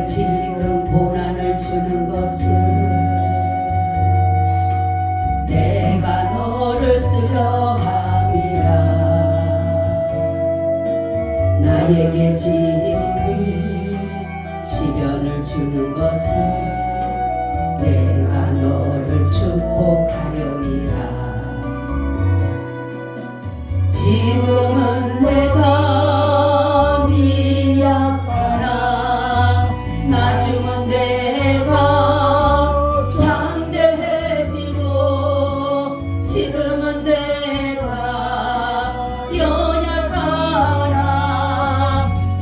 왜 지금 고난을 주는 것은 내가 너를 쓰려 함이라. 나에게 지금 시련을 주는 것은 내가 너를 축복하려니라. 지금은 내가 미약하나 나중은 내가 장대해지고 지금은 내가 연약하나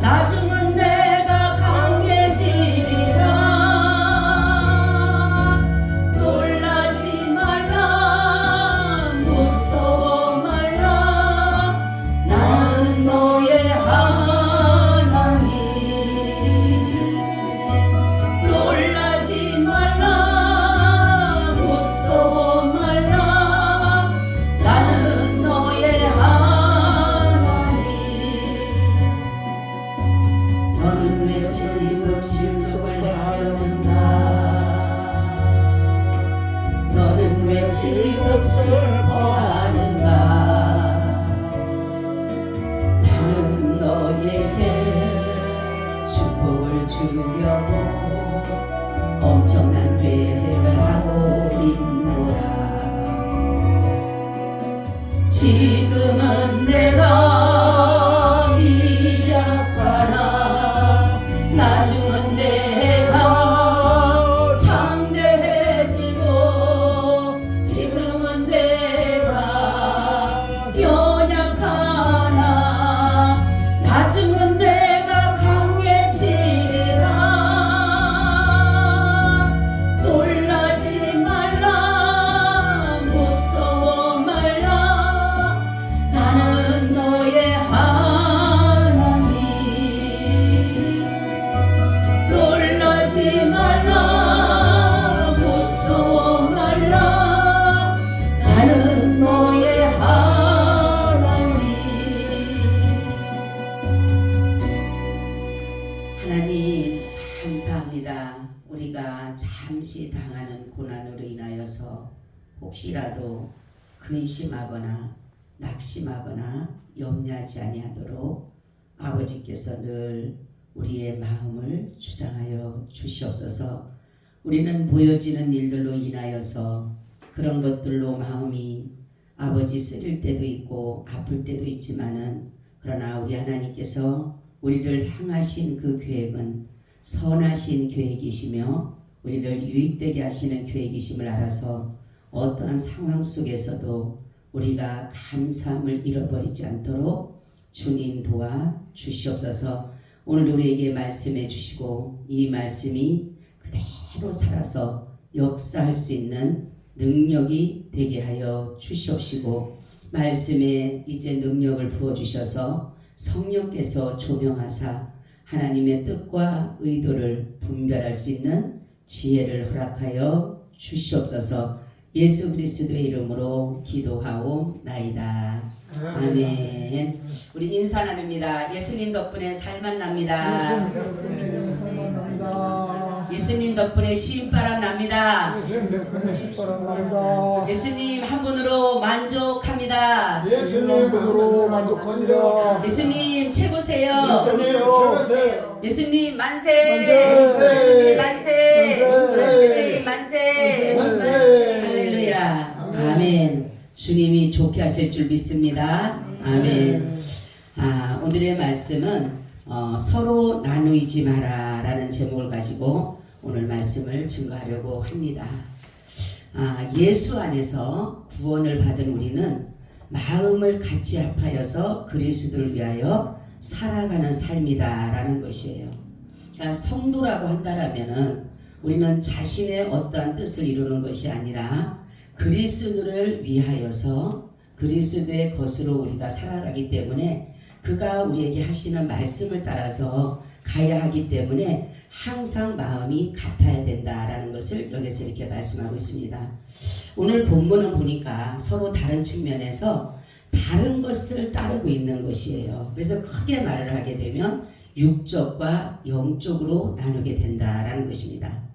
나중은 내가 강해지리라. 놀라지 말라 무서워 말라 나는 너의 하나님. 놀라지 말라 무서워 말라 나는 너의 하나님. 너는 왜 지금 실족을 하려는가? 너는 왜 지금 슬퍼하는가? 나는 너에게 축복을 주려고 엄청난 계획을 하고 있노라. 지금은 내가 미약하나 나중은 내가 장대해지고 지금은 내가 연약하나 나중은 내가 강해지리라. 놀라지 말라 무서워 말라 나는 너의 하나님. 놀라지 말라 무서워 말라 나는 너의 하나님. 하나님 감사합니다. 우리가 잠시 당하는 고난으로 인하여서 혹시라도 근심하거나 낙심하거나 염려하지 아니하도록 아버지께서 늘 우리의 마음을 주장하여 주시옵소서. 우리는 보여지는 일들로 인하여서 그런 것들로 마음이 아버지 쓰릴 때도 있고 아플 때도 있지만은 그러나 우리 하나님께서 우리를 향하신 그 계획은 선하신 계획이시며 우리를 유익되게 하시는 계획이심을 알아서 어떠한 상황 속에서도 우리가 감사함을 잃어버리지 않도록 주님 도와 주시옵소서. 오늘 우리에게 말씀해 주시고 이 말씀이 그대로 살아서 역사할 수 있는 능력이 되게 하여 주시옵시고 말씀에 이제 능력을 부어주셔서 성령께서 조명하사 하나님의 뜻과 의도를 분별할 수 있는 지혜를 허락하여 주시옵소서. 예수 그리스도의 이름으로 기도하옵나이다. 아멘. 우리 인사 나눕니다. 예수님 덕분에 살만 납니다. 예수님 덕분에 신바람 납니다. 예수님 한 분으로 만족합니다. 예수님 최고세요. 예수님 만세. 예수님 만세. 예수님 만세. 할렐루야. 아멘. 주님이 좋게 하실 줄 믿습니다. 아멘. 오늘의 말씀은 서로 나누지 마라 라는 제목을 가지고 오늘 말씀을 증거하려고 합니다. 예수 안에서 구원을 받은 우리는 마음을 같이 합하여서 그리스도를 위하여 살아가는 삶이다 라는 것이에요. 그러니까 성도라고 한다라면은 우리는 자신의 어떠한 뜻을 이루는 것이 아니라 그리스도를 위하여서 그리스도의 것으로 우리가 살아가기 때문에 그가 우리에게 하시는 말씀을 따라서 가야 하기 때문에 항상 마음이 같아야 된다라는 것을 여기서 이렇게 말씀하고 있습니다. 오늘 본문을 보니까 서로 다른 측면에서 다른 것을 따르고 있는 것이에요. 그래서 크게 말을 하게 되면 육적과 영적으로 나누게 된다라는 것입니다.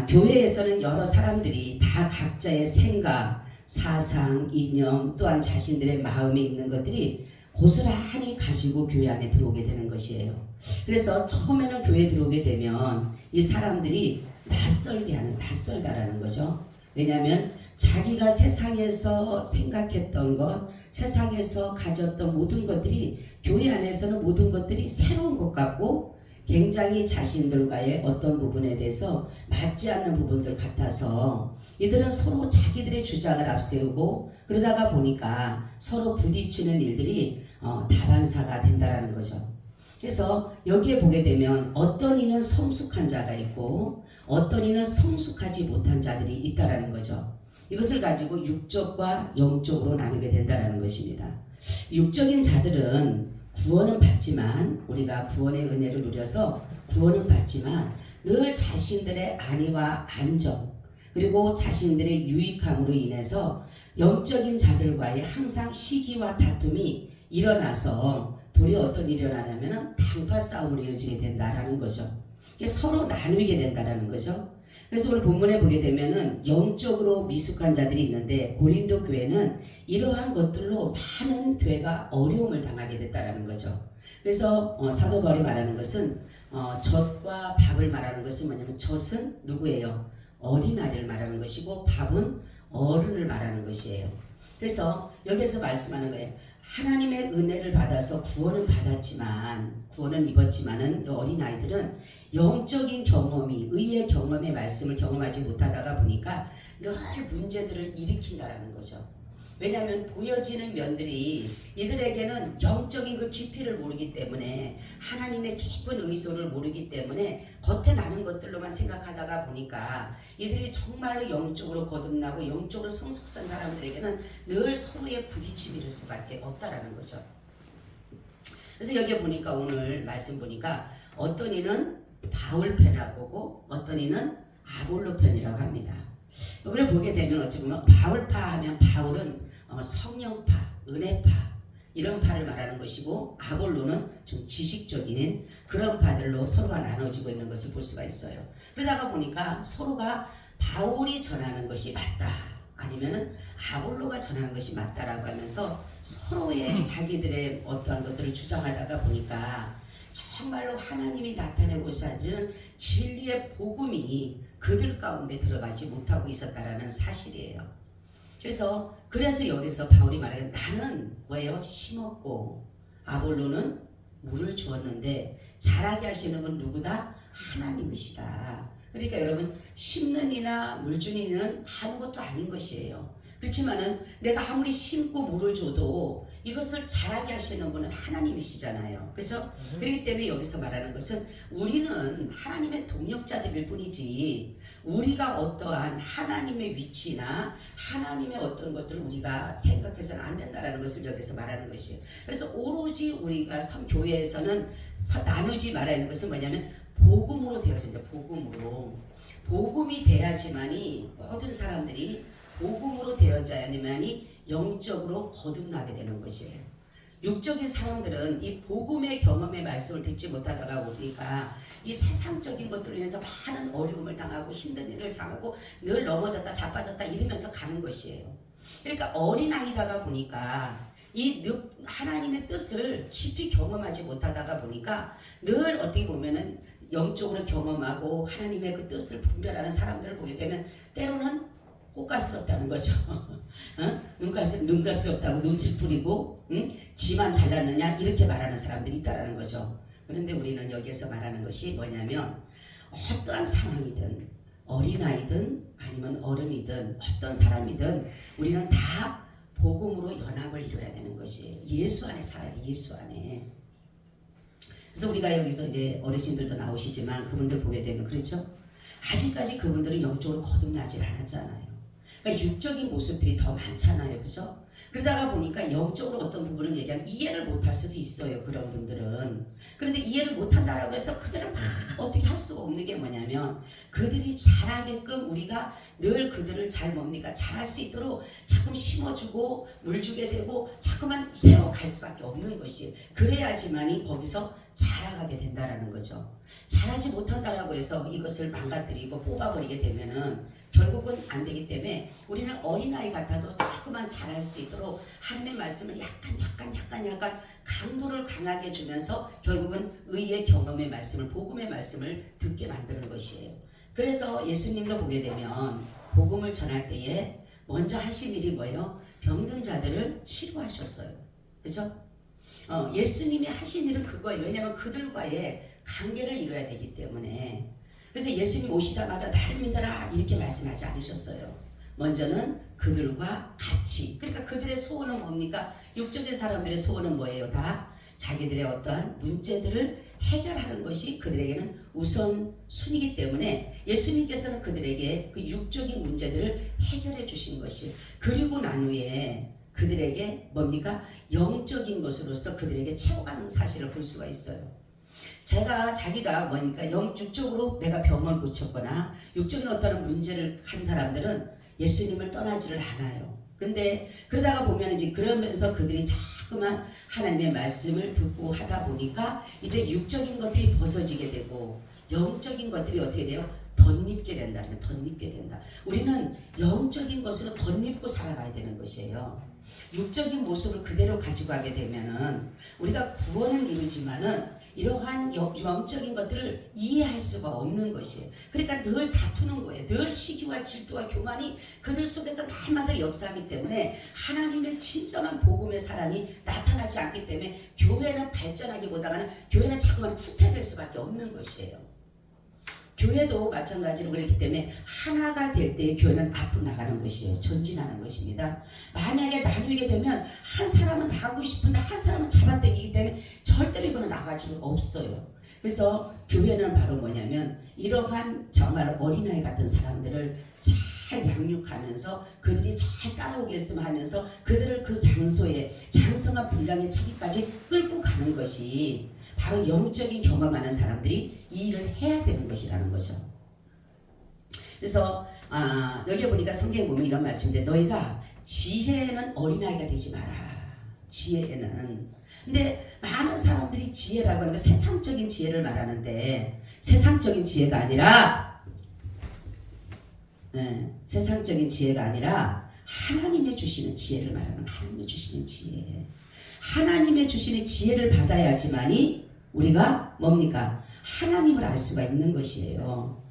교회에서는 여러 사람들이 다 각자의 생각, 사상, 이념 또한 자신들의 마음에 있는 것들이 고스란히 가지고 교회 안에 들어오게 되는 것이에요. 그래서 처음에는 교회에 들어오게 되면 이 사람들이 낯설다라는 거죠. 왜냐하면 자기가 세상에서 생각했던 것, 세상에서 가졌던 모든 것들이 교회 안에서는 모든 것들이 새로운 것 같고 굉장히 자신들과의 어떤 부분에 대해서 맞지 않는 부분들 같아서 이들은 서로 자기들의 주장을 앞세우고 그러다가 보니까 서로 부딪히는 일들이 다반사가 된다라는 거죠. 그래서 여기에 보게 되면 어떤 이는 성숙한 자가 있고 어떤 이는 성숙하지 못한 자들이 있다라는 거죠. 이것을 가지고 육적과 영적으로 나누게 된다라는 것입니다. 육적인 자들은 구원은 받지만 우리가 구원의 은혜를 누려서 구원은 받지만 늘 자신들의 안위와 안정 그리고 자신들의 유익함으로 인해서 영적인 자들과의 항상 시기와 다툼이 일어나서 도리어 어떤 일이 일어나냐면 당파 싸움으로 이어지게 된다라는 거죠. 서로 나누게 된다라는 거죠. 그래서 오늘 본문에 보게 되면은 영적으로 미숙한 자들이 있는데 고린도 교회는 이러한 것들로 많은 교회가 어려움을 당하게 됐다라는 거죠. 그래서 사도 바울이 말하는 것은 젖과 밥을 말하는 것은 뭐냐면 젖은 누구예요? 어린아이를 말하는 것이고 밥은 어른을 말하는 것이에요. 그래서 여기서 말씀하는 거예요. 하나님의 은혜를 받아서 구원은 받았지만 구원은 입었지만은 어린아이들은 영적인 경험이 의의 경험의 말씀을 경험하지 못하다가 보니까 늘 문제들을 일으킨다라는 거죠. 왜냐하면 보여지는 면들이 이들에게는 영적인 그 깊이를 모르기 때문에 하나님의 깊은 의도를 모르기 때문에 겉에 나는 것들로만 생각하다가 보니까 이들이 정말로 영적으로 거듭나고 영적으로 성숙한 사람들에게는 늘 서로의 부딪힘이 일 수밖에 없다라는 거죠. 그래서 여기 보니까 오늘 말씀 보니까 어떤 이는 바울 편이라고 어떤 이는 아볼로 편이라고 합니다. 이걸 보게 되면 어찌 보면 바울파 하면 바울은 성령파, 은혜파 이런 파를 말하는 것이고 아볼로는 좀 지식적인 그런 파들로 서로가 나눠지고 있는 것을 볼 수가 있어요. 그러다가 보니까 서로가 바울이 전하는 것이 맞다 아니면은 아볼로가 전하는 것이 맞다라고 하면서 서로의 자기들의 어떠한 것들을 주장하다가 보니까 정말로 하나님이 나타내고자 하는 진리의 복음이 그들 가운데 들어가지 못하고 있었다라는 사실이에요. 그래서 여기서 바울이 말하는 나는 뭐예요? 심었고 아볼로는 물을 주었는데 자라게 하시는 건 누구다? 하나님이시다. 그러니까 여러분 심는 이나 물 주는 이는 아무것도 아닌 것이에요. 그렇지만은 내가 아무리 심고 물을 줘도 이것을 자라게 하시는 분은 하나님이시잖아요. 그렇죠? 그렇기 때문에 여기서 말하는 것은 우리는 하나님의 동역자들일 뿐이지 우리가 어떠한 하나님의 위치나 하나님의 어떤 것들을 우리가 생각해서는 안 된다라는 것을 여기서 말하는 것이에요. 그래서 오로지 우리가 교회에서는 나누지 말아야 하는 것은 뭐냐면 복음으로 되어진다. 복음이 돼야지만이 모든 사람들이 복음으로 되어져야만이 영적으로 거듭나게 되는 것이에요. 육적인 사람들은 이 복음의 경험의 말씀을 듣지 못하다가 우리가 이 세상적인 것들로 인해서 많은 어려움을 당하고 힘든 일을 당하고 늘 넘어졌다 자빠졌다 이러면서 가는 것이에요. 그러니까 어린아이다가 보니까 이 하나님의 뜻을 깊이 경험하지 못하다가 보니까 늘 어떻게 보면은 영적으로 경험하고 하나님의 그 뜻을 분별하는 사람들을 보게 되면 때로는 꽃가스럽다는 거죠. 눈가스럽다고 눈치 뿌리고 지만 잘났느냐 이렇게 말하는 사람들이 있다라는 거죠. 그런데 우리는 여기에서 말하는 것이 뭐냐면 어떠한 상황이든 어린아이든 아니면 어른이든 어떤 사람이든 우리는 다 복음으로 연합을 이루어야 되는 것이에요. 예수 안에 살아야 돼. 예수 안에. 그래서 우리가 여기서 이제 어르신들도 나오시지만 그분들 보게 되면 그렇죠? 아직까지 그분들은 영적으로 거듭나질 않았잖아요. 그러니까 육적인 모습들이 더 많잖아요. 그렇죠? 그러다가 보니까 영적으로 어떤 부분을 얘기하면 이해를 못할 수도 있어요. 그런 분들은. 그런데 이해를 못한다라고 해서 그들을 막 어떻게 할 수가 없는 게 뭐냐면 그들이 잘하게끔 우리가 늘 그들을 잘할 수 있도록 자꾸 심어주고 물 주게 되고 자꾸만 세워갈 수밖에 없는 것이에요. 그래야지만이 거기서 자라가게 된다라는 거죠. 자라지 못한다라고 해서 이것을 망가뜨리고 뽑아버리게 되면은 결국은 안 되기 때문에 우리는 어린아이 같아도 자꾸만 자랄 수 있도록 하나님의 말씀을 약간 강도를 강하게 주면서 결국은 의의 경험의 말씀을, 복음의 말씀을 듣게 만드는 것이에요. 그래서 예수님도 보게 되면 복음을 전할 때에 먼저 하신 일이 뭐예요? 병든 자들을 치료하셨어요. 그렇죠? 예수님이 하신 일은 그거예요. 왜냐하면 그들과의 관계를 이루어야 되기 때문에. 그래서 예수님 오시자마자 나를 믿어라 이렇게 말씀하지 않으셨어요. 먼저는 그들과 같이. 그러니까 그들의 소원은 뭡니까? 육적인 사람들의 소원은 뭐예요? 다 자기들의 어떠한 문제들을 해결하는 것이 그들에게는 우선순위이기 때문에 예수님께서는 그들에게 그 육적인 문제들을 해결해 주신 것이, 그리고 난 후에 그들에게 뭡니까? 영적인 것으로서 그들에게 채워가는 사실을 볼 수가 있어요. 자기가 뭐니까 육적으로 내가 병을 고쳤거나 육적인 어떤 문제를 한 사람들은 예수님을 떠나지를 않아요. 근데 그러다가 보면 이제 그러면서 그들이 자꾸만 하나님의 말씀을 듣고 하다 보니까 이제 육적인 것들이 벗어지게 되고 영적인 것들이 어떻게 돼요? 덧입게 된다는 거예요. 덧입게 된다. 우리는 영적인 것으로 덧입고 살아가야 되는 것이에요. 육적인 모습을 그대로 가지고 가게 되면은 우리가 구원은 이루지만은 이러한 영적인 것들을 이해할 수가 없는 것이에요. 그러니까 늘 다투는 거예요. 늘 시기와 질투와 교만이 그들 속에서 날마다 역사하기 때문에 하나님의 진정한 복음의 사랑이 나타나지 않기 때문에 교회는 발전하기보다는 교회는 자꾸만 후퇴될 수밖에 없는 것이에요. 교회도 마찬가지로 그렇기 때문에 하나가 될 때에 교회는 앞으로 나가는 것이에요. 전진하는 것입니다. 만약에 나누게 되면 한 사람은 나가고 싶은데 한 사람은 잡아당기기 때문에 절대로 이거는 나가지 없어요. 그래서 교회는 바로 뭐냐면 이러한 정말 어린아이 같은 사람들을 잘 양육하면서 그들이 잘 따라오겠으면 하면서 그들을 그 장소에 장성한 분량의 차기까지 끌고 가는 것이 바로 영적인 경험하는 사람들이 이 일을 해야 되는 것이라는 거죠. 그래서 여기 보니까 성경에 보면 이런 말씀인데 너희가 지혜에는 어린아이가 되지 마라. 지혜에는. 근데 많은 사람들이 지혜라고 하는 건 세상적인 지혜를 말하는데 세상적인 지혜가 아니라 세상적인 지혜가 아니라 하나님의 주시는 지혜를 말하는 하나님의 주시는 지혜. 하나님의 주시는 지혜를 받아야지만이 우리가 뭡니까? 하나님을 알 수가 있는 것이에요.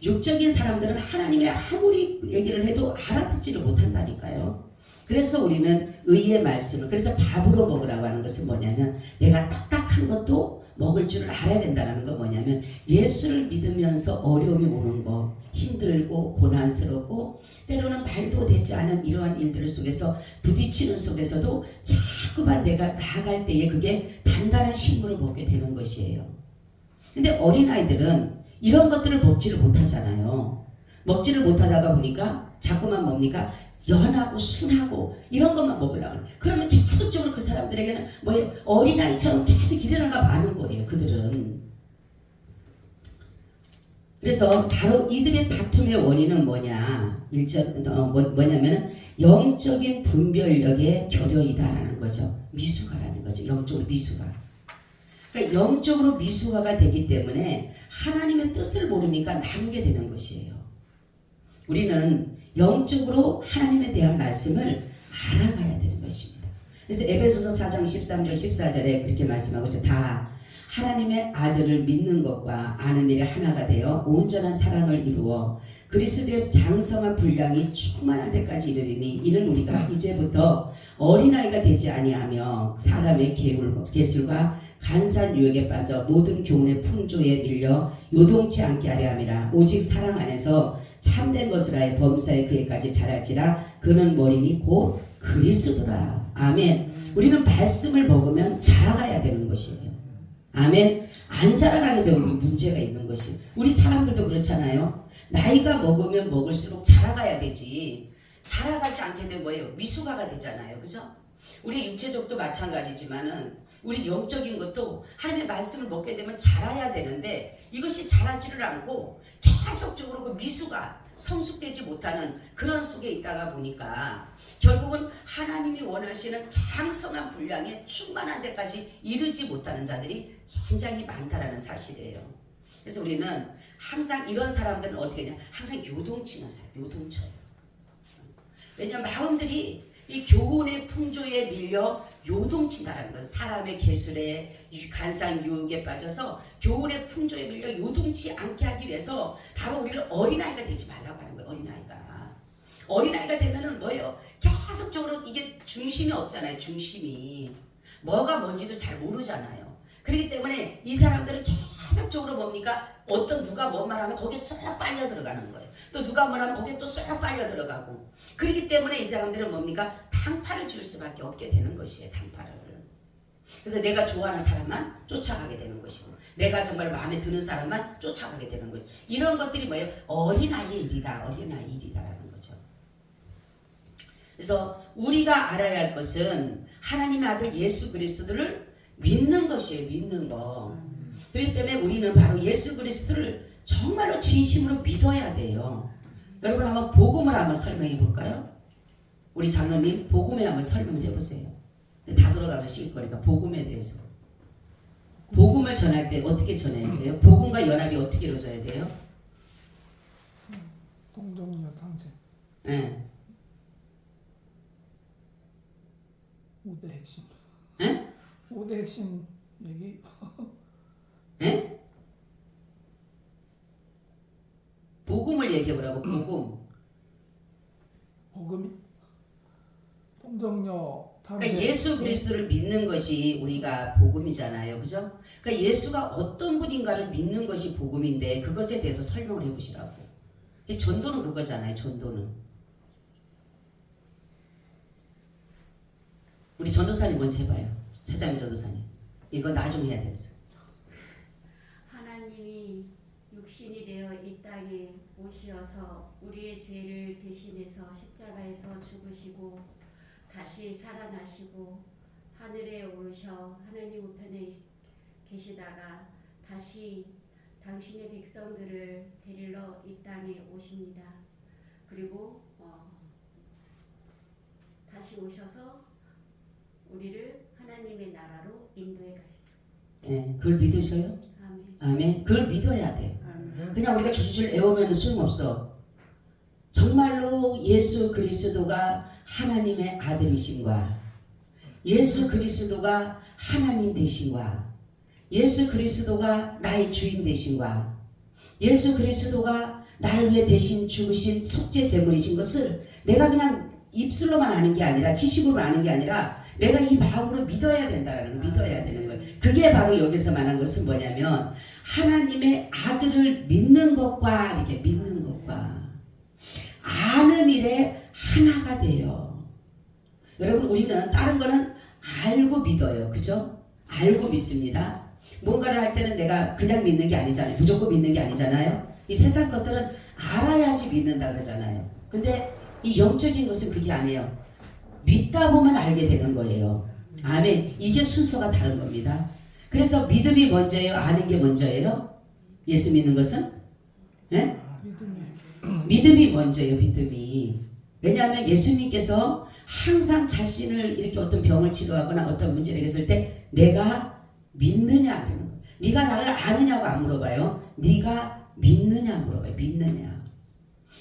육적인 사람들은 하나님의 아무리 얘기를 해도 알아듣지를 못한다니까요. 그래서 우리는 의의 말씀을, 그래서 밥으로 먹으라고 하는 것은 뭐냐면 내가 딱딱한 것도 먹을 줄을 알아야 된다는 건 뭐냐면 예수를 믿으면서 어려움이 오는 거, 힘들고 고난스럽고 때로는 말도 되지 않은 이러한 일들 속에서 부딪히는 속에서도 자꾸만 내가 나아갈 때에 그게 단단한 식물을 먹게 되는 것이에요. 근데 어린아이들은 이런 것들을 먹지를 못하잖아요. 먹지를 못하다가 보니까 자꾸만 뭡니까? 연하고 순하고 이런 것만 먹으려고 해요. 그러면 계속적으로 그 사람들에게는 뭐예요? 어린아이처럼 계속 일어나가 마는 거예요. 그들은. 그래서 바로 이들의 다툼의 원인은 뭐냐면은 영적인 분별력의 결여이다라는 거죠. 미숙아라는 거죠. 영적으로 미숙아. 그러니까 영적으로 미숙아가 되기 때문에 하나님의 뜻을 모르니까 나누게 되는 것이에요. 우리는 영적으로 하나님에 대한 말씀을 알아가야 되는 것입니다. 그래서 에베소서 4장 13절 14절에 그렇게 말씀하고 있죠. 다 하나님의 아들을 믿는 것과 아는 일이 하나가 되어 온전한 사랑을 이루어 그리스도의 장성한 분량이 충만할 때까지 이르리니 이는 우리가 이제부터 어린아이가 되지 아니하며 사람의 계술과 간사한 유혹에 빠져 모든 교훈의 풍조에 밀려 요동치 않게 하려 함이라. 오직 사랑 안에서 참된 것을 하여 범사에 그에까지 자랄지라. 그는 머리니 곧 그리스도라. 아멘. 우리는 말씀을 먹으면 자라가야 되는 것이에요. 아멘. 안 자라가게 되면 문제가 있는 것이. 우리 사람들도 그렇잖아요. 나이가 먹으면 먹을수록 자라가야 되지. 자라가지 않게 되면 뭐예요? 미숙아가 되잖아요. 그죠? 우리 육체적도 마찬가지지만은 우리 영적인 것도 하나님의 말씀을 먹게 되면 자라야 되는데 이것이 자라지를 않고 계속적으로 그 미숙아, 성숙되지 못하는 그런 속에 있다가 보니까 결국은 하나님이 원하시는 장성한 분량에 충만한 데까지 이르지 못하는 자들이 굉장히 많다라는 사실이에요. 그래서 우리는 항상 이런 사람들은 어떻게 하냐, 항상 요동치는 사람, 요동쳐요. 왜냐하면 마음들이 이 교훈의 풍조에 밀려 요동친다라는 것은 사람의 계술에 간사한 유혹에 빠져서 교훈의 풍조에 밀려 요동치 않게 하기 위해서 바로 우리를 어린아이가 되지 말라고 하는 거예요. 어린아이가 되면은 뭐예요? 계속적으로 이게 중심이 없잖아요. 중심이 뭐가 뭔지도 잘 모르잖아요. 그렇기 때문에 이 사람들은 계속적으로 뭡니까? 어떤 누가 뭔 말하면 거기에 쏙 빨려 들어가는 거예요. 또 누가 뭐라면 거기에 또 쏙 빨려 들어가고. 그렇기 때문에 이 사람들은 뭡니까? 당파를 지을 수밖에 없게 되는 것이에요. 당파를. 그래서 내가 좋아하는 사람만 쫓아가게 되는 것이고, 내가 정말 마음에 드는 사람만 쫓아가게 되는 것이고, 이런 것들이 뭐예요? 어린아이의 일이다. 어린아이의 일이다라는 거죠. 그래서 우리가 알아야 할 것은 하나님의 아들 예수 그리스도를 믿는 것이에요. 믿는 거. 그렇기 때문에 우리는 바로 예수 그리스도를 정말로 진심으로 믿어야 돼요. 여러분 한번 복음을 한번 설명해 볼까요? 우리 장로님 복음에 한번 설명을 해보세요. 다 돌아가면서 실 거니까 복음에 대해서. 복음을 전할 때 어떻게 전해야 돼요? 복음과 연합이 어떻게 이루어져야 돼요? 동정녀 탄생. 네. 5대 핵심. 네? 5대 핵심 얘기. 네? 복음을 얘기해 보라고. 복음이 동정녀 탄생. 그러니까 예수 그리스도를 믿는 것이 우리가 복음이잖아요. 그죠? 그러니까 예수가 어떤 분인가를 믿는 것이 복음인데 그것에 대해서 설명을 해보시라고. 전도는 그거잖아요. 전도는. 우리 전도사님 먼저 해봐요. 차장님 전도사님. 이거 나중에 해야 되겠어. 하나님이 육신이 되어 이 땅에 오시어서 우리의 죄를 대신해서 십자가에서 죽으시고 다시 살아나시고 하늘에 오르셔 하나님 우편에 계시다가 다시 당신의 백성들을 데리러 이 땅에 오십니다. 그리고 다시 오셔서 우리를 하나님의 나라로 인도해 가시죠. 예, 그걸 믿으셔요? 아멘. 아멘. 그걸 믿어야 돼. 아멘. 그냥 우리가 줄줄 외우면 소용없어. 정말로 예수 그리스도가 하나님의 아들이신과 예수 그리스도가 하나님 되신과 예수 그리스도가 나의 주인 되신과 예수 그리스도가 나를 위해 대신 죽으신 속죄 제물이신 것을 내가 그냥 입술로만 아는 게 아니라 지식으로만 아는 게 아니라 내가 이 마음으로 믿어야 된다라는 거, 믿어야 되는 거예요. 그게 바로 여기서 말한 것은 뭐냐면 하나님의 아들을 믿는 것과 이렇게 믿는 것과 아는 일에 하나가 돼요. 여러분 우리는 다른 거는 알고 믿어요. 그죠? 알고 믿습니다. 뭔가를 할 때는 내가 그냥 믿는 게 아니잖아요. 무조건 믿는 게 아니잖아요. 이 세상 것들은 알아야지 믿는다 그러잖아요. 근데 이 영적인 것은 그게 아니에요. 믿다 보면 알게 되는 거예요. 아멘. 이게 순서가 다른 겁니다. 그래서 믿음이 먼저예요? 아는 게 먼저예요? 예수 믿는 것은? 네? 믿음이 먼저예요. 믿음이. 왜냐하면 예수님께서 항상 자신을 이렇게 어떤 병을 치료하거나 어떤 문제를 해결했을 때 내가 믿느냐 그러는 거예요. 네가 나를 아느냐고 안 물어봐요. 네가 믿느냐 물어봐요.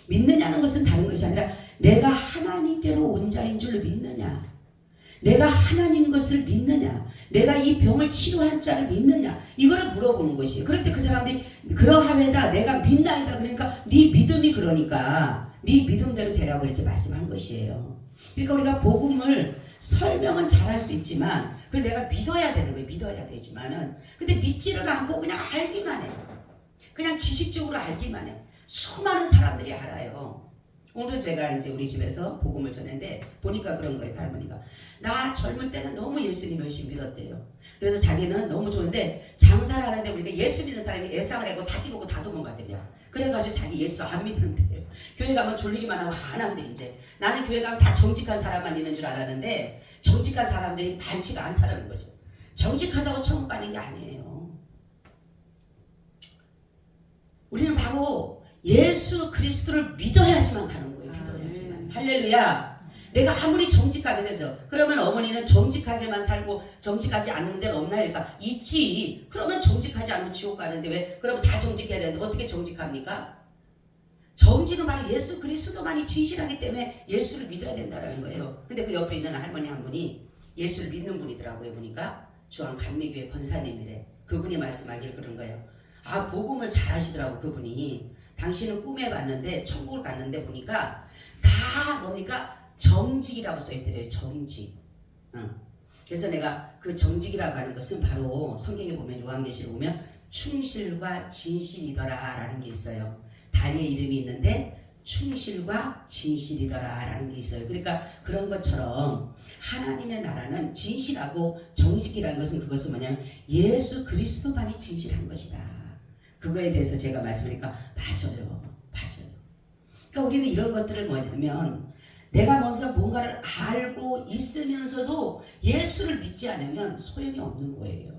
믿느냐는 것은 다른 것이 아니라 내가 하나님께로 온 자인 줄 믿느냐, 내가 하나님 것을 믿느냐, 내가 이 병을 치료할 자를 믿느냐, 이거를 물어보는 것이에요. 그럴 때 그 사람들이 그러하외다 내가 믿나이다 그러니까 네 믿음이 그러니까 네 믿음대로 되라고 이렇게 말씀한 것이에요. 그러니까 우리가 복음을 설명은 잘할 수 있지만 그걸 내가 믿어야 되는 거예요. 믿어야 되지만은 근데 믿지를 않고 그냥 알기만 해요. 그냥 지식적으로 알기만 해. 수많은 사람들이 알아요. 오늘 제가 이제 우리 집에서 복음을 전했는데 보니까 그런 거예요. 할머니가 나 젊을 때는 너무 예수님 열심히 믿었대요. 그래서 자기는 너무 좋은데 장사를 하는데 우리가 예수 믿는 사람이 예상을 하고 다 뛰고 다 도망가더냐. 그래가지고 자기 예수 안 믿는데요. 교회 가면 졸리기만 하고 안 한대. 이제 나는 교회 가면 다 정직한 사람만 있는 줄 알았는데 정직한 사람들이 많지가 않다는 거죠. 정직하다고 천국 가는 게 아니에요. 우리는 바로 예수 그리스도를 믿어야지만 가는 거예요. 믿어야지만. 할렐루야. 내가 아무리 정직하게 돼서 그러면 어머니는 정직하게만 살고 정직하지 않는 데는 없나요? 그러니까 있지. 그러면 정직하지 않으면 지옥 가는데 왜? 그럼 다 정직해야 되는데 어떻게 정직합니까? 정직은 바로 예수 그리스도만이 진실하기 때문에 예수를 믿어야 된다는 거예요. 근데 그 옆에 있는 할머니 한 분이 예수를 믿는 분이더라고요. 보니까 주한 감리교회 권사님이래. 그분이 말씀하길 그런 거예요. 아, 복음을 잘 하시더라고. 그분이. 당신은 꿈에 봤는데 천국을 갔는데 보니까 다 뭡니까? 정직이라고 써있더래요. 정직. 그래서 내가 그 정직이라고 하는 것은 바로 성경에 보면 요한계시를 보면 충실과 진실이더라 라는 게 있어요. 다리에 이름이 있는데 충실과 진실이더라 라는 게 있어요. 그러니까 그런 것처럼 하나님의 나라는 진실하고 정직이라는 것은 그것은 뭐냐면 예수 그리스도만이 진실한 것이다. 그거에 대해서 제가 말씀하니까 맞아요. 그러니까 우리는 이런 것들을 뭐냐면 내가 먼저 뭔가를 알고 있으면서도 예수를 믿지 않으면 소용이 없는 거예요.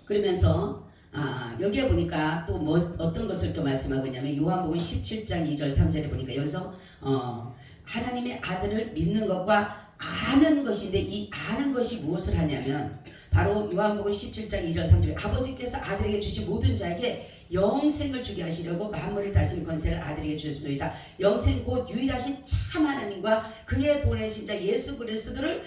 그러면서 여기에 보니까 또 뭐 어떤 것을 또 말씀하고 있냐면 요한복음 17장 2절 3절에 보니까 여기서 하나님의 아들을 믿는 것과 아는 것인데 이 아는 것이 무엇을 하냐면 바로 요한복음 17장 2절 3절에 아버지께서 아들에게 주신 모든 자에게 영생을 주게 하시려고 만물을 다스리는 권세를 아들에게 주셨습니다. 영생 곧 유일하신 참 하나님과 그의 보내신 자 예수 그리스도를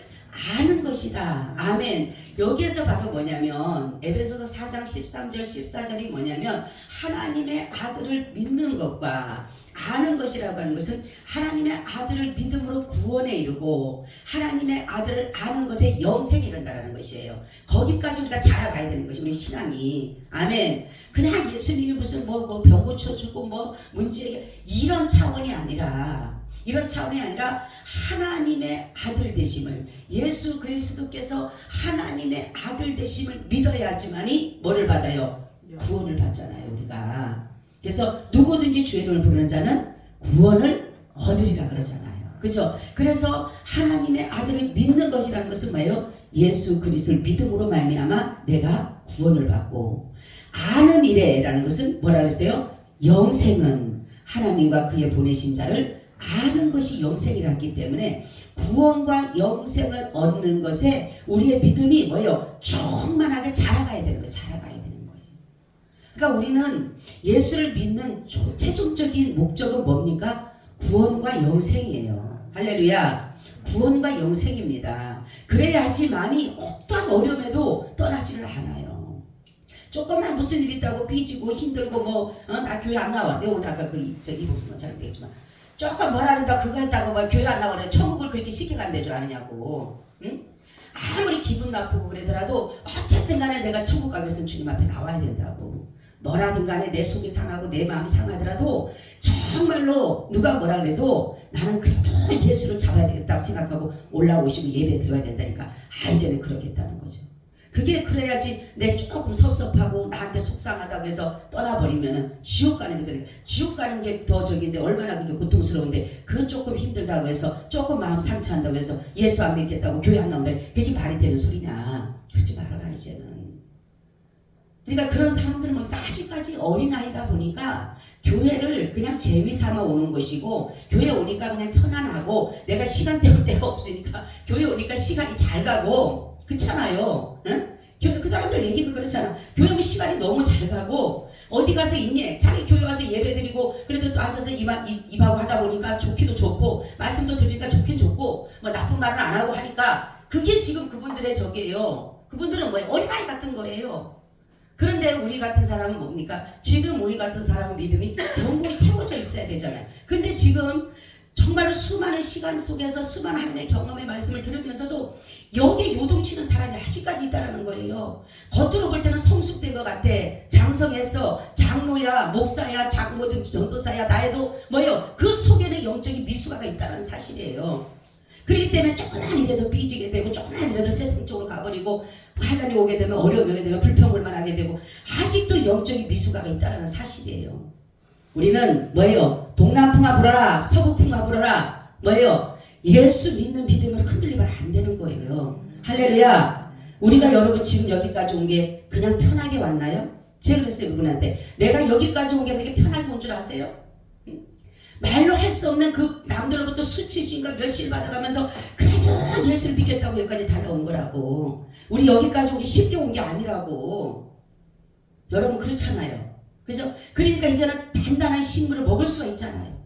아는 것이다. 아멘. 여기에서 바로 뭐냐면 에베소서 4장 13절 14절이 뭐냐면 하나님의 아들을 믿는 것과 아는 것이라고 하는 것은 하나님의 아들을 믿음으로 구원에 이르고 하나님의 아들을 아는 것에 영생에 이른다라는 것이에요. 거기까지 우리가 자라가야 되는 것이 우리 신앙이. 아멘. 그냥 예수님이 무슨 뭐 병 고쳐주고 뭐 문제 해결 이런 차원이 아니라 하나님의 아들 되심을 예수 그리스도께서 하나님의 아들 되심을 믿어야지만이 뭐를 받아요? 구원을 받잖아요. 우리가. 그래서 누구든지 주의 이름을 부르는 자는 구원을 얻으리라 그러잖아요. 그렇죠? 그래서 하나님의 아들을 믿는 것이라는 것은 뭐예요? 예수 그리스도를 믿음으로 말미암아 내가 구원을 받고 아는 이래라는 것은 뭐라 그랬어요? 영생은 하나님과 그의 보내신 자를 아는 것이 영생이라 했기 때문에 구원과 영생을 얻는 것에 우리의 믿음이 뭐예요? 충만하게 자라가야 되는 거예요. 그러니까 우리는 예수를 믿는 최종적인 목적은 뭡니까? 구원과 영생이에요. 할렐루야. 구원과 영생입니다. 그래야지만이 어떠한 어려움에도 떠나지를 않아요. 조금만 무슨 일 있다고 삐지고 힘들고 나 교회 안 나와. 내가 오늘 아까 이 목숨은 잘 되겠지만 조금 뭐라 그런다 그거 했다고 교회 안 나와. 천국을 그렇게 쉽게 간대 줄 아느냐고. 응? 아무리 기분 나쁘고 그러더라도 어쨌든 간에 내가 천국 가기 위해서는 주님 앞에 나와야 된다고. 뭐라든 간에 내 속이 상하고 내 마음이 상하더라도 정말로 누가 뭐라 그래도 나는 그래도 예수를 잡아야 되겠다고 생각하고 올라오시고 예배 드려야 된다니까 이제는 그러겠다는 거죠. 그게 그래야지 내 조금 섭섭하고 나한테 속상하다고 해서 떠나버리면은 지옥 가는 것은 지옥 가는 게 더 저긴데 얼마나 그게 고통스러운데 그 조금 힘들다고 해서 조금 마음 상처한다고 해서 예수 안 믿겠다고 교회 안 나온다 그게 말이 되는 소리냐. 그러지 말아라 이제는. 그러니까 그런 사람들은 보니까 아직까지 어린아이다 보니까 교회를 그냥 재미삼아 오는 것이고 교회 오니까 그냥 편안하고 내가 시간 때울 데가 없으니까 교회 오니까 시간이 잘 가고 그렇잖아요. 응? 교회 그 사람들 얘기도 그렇잖아. 교회 오면 시간이 너무 잘 가고 어디 가서 있니? 자기 교회 와서 예배 드리고 그래도 또 앉아서 입하고 하다 보니까 좋기도 좋고 말씀도 들으니까 좋긴 좋고 뭐 나쁜 말은 안 하고 하니까 그게 지금 그분들의 적이에요. 그분들은 뭐예요? 어린아이 같은 거예요. 그런데 우리 같은 사람은 뭡니까? 지금 우리 같은 사람은 믿음이 견고히 세워져 있어야 되잖아요. 근데 지금 정말로 수많은 시간 속에서 수많은 하나님의 경험의 말씀을 들으면서도 여기에 요동치는 사람이 아직까지 있다는 거예요. 겉으로 볼 때는 성숙된 것 같아. 장성해서 장로야 목사야 뭐든 전도사야 다 해도 뭐예요? 그 속에는 영적인 미숙아가 있다는 사실이에요. 그렇기 때문에 조금만 이라도 삐지게 되고 조금만 이라도 세상 쪽으로 가버리고 환란이 오게 되면 어려움이 오게 되면 불평불만 하게 되고 아직도 영적인 미숙아가 있다는 사실이에요. 우리는 뭐예요? 동남풍아 불어라 서북풍아 불어라 뭐예요? 예수 믿는 믿음을 흔들리면 안 되는 거예요. 할렐루야. 우리가 여러분 지금 여기까지 온 게 그냥 편하게 왔나요? 제가 그랬어요. 그분한테. 내가 여기까지 온 게 그렇게 편하게 온 줄 아세요? 말로 할 수 없는 그 남들로부터 수치심과 멸시를 받아가면서 그래도 예수를 믿겠다고 여기까지 달려온 거라고. 우리 여기까지 오기 쉽게 온 게 아니라고. 여러분 그렇잖아요. 그죠? 그러니까 이제는 단단한 식물을 먹을 수가 있잖아요.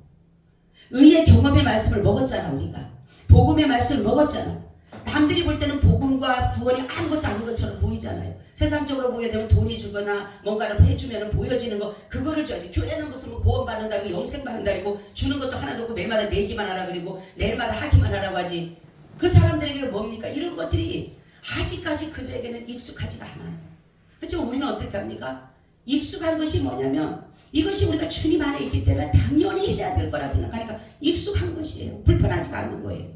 의의 경험의 말씀을 먹었잖아. 우리가 복음의 말씀을 먹었잖아. 남들이 볼 때는 복음과 구원이 아무것도 아닌 것처럼 보이잖아요. 세상적으로 보게 되면 돈이 주거나 뭔가를 해주면 보여지는 거, 그거를 줘야지. 교회는 무슨 뭐 구원 받는다고 영생 받는다고 주는 것도 하나도 없고 매일마다 내기만 하라 그리고 내일마다 하기만 하라고 하지. 그 사람들에게는 뭡니까? 이런 것들이 아직까지 그들에게는 익숙하지가 않아요. 그렇지만 우리는 어떻게 합니까? 익숙한 것이 뭐냐면 이것이 우리가 주님 안에 있기 때문에 당연히 해야 될 거라 생각하니까 익숙한 것이에요. 불편하지가 않는 거예요.